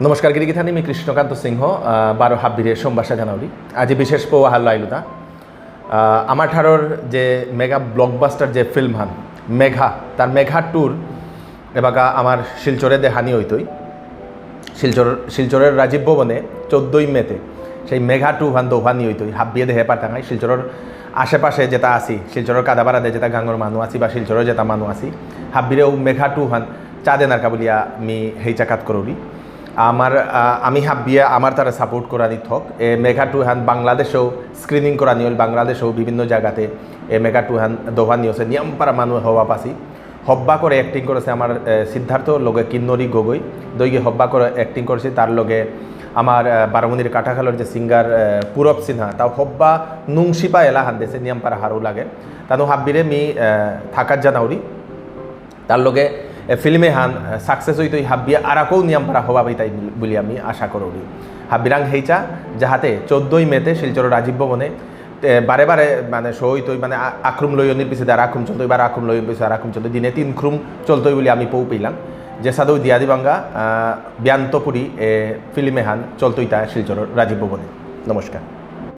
নমস্কার গিরিগিথানি আমি কৃষ্ণকান্ত সিংহ 12 হাব্বিরে সোমবাসা জানাউলি আজি বিশেষ পোৱা হাল লাইলুতা আমার ঠারর যে মেগা ব্লকবাস্টার যে ফিল্ম হান মেঘা তার মেঘা ট্যুর এবাকা আমার শিলচরে দেখানি হইতই শিলচরের রাজীব ভবনে 14 মেতে সেই মেঘা টু হান দোহানি হইতই হাব্বিয়ে দেহে পারতাঙাই শিলচরের আশেপাশে যেটা আছি শিলচরের কাদাপাড়াতে যেটা গাঙর মানুষ আছি বা শিলচরের যেটা মানুষ আছি হাব্বিরেও মেঘা টু হান চাঁদে নারকা বলিয়া আমি হেই চাকাত করবি আমি হাব্বিয়ে আমার তারা সাপোর্ট করানি থক এ মেঘা টু হান বাংলাদেশেও স্ক্রিনিং করানি হল বাংলাদেশেও বিভিন্ন জায়গাতে এ মেঘা টু হান দোহানি হচ্ছে নিয়মপাড়া মানুষ হওয়া পাছি হব্বা করে অ্যাক্টিং করেছে আমার সিদ্ধার্থ লগে কিন্নরি গগৈ দইগে হব্বা করে অ্যাক্টিং করেছে তার লগে আমার বারমনির কাটাখালের যে সিঙ্গার পূরব সিনহা তাও হব্বা নুংশিপা এলা হান দেশে নিয়মপাড়া হারও লাগে তানো হাব্বিরে মি থাকার জানাউরি তার লগে ফিল্মে হান সাকসেস হইতই হাব্বিয়া আরাকও নিয়মপাড়া হওয়া তাই বলি আমি আশা করি হাব্বিরাং হেইচা যাহাতে 14 মেতে শিলচর রাজীব ভবনে বারে বারে মানে শো হইতই মানে আক্রম লয়নির পিছিয়ে আর আক্রম চলতই বার আক্রম লয়ন পিছিয়ে আর আক্রম চলতই দিনে 3 ক্রম চলতই বলে আমি পৌ পেলাম যে সাদৌ দিয়াদি বাঙ্গা ব্যান্তপুরি ফিল্মে হান চলতই তা শিলচর রাজীব ভবনে। নমস্কার।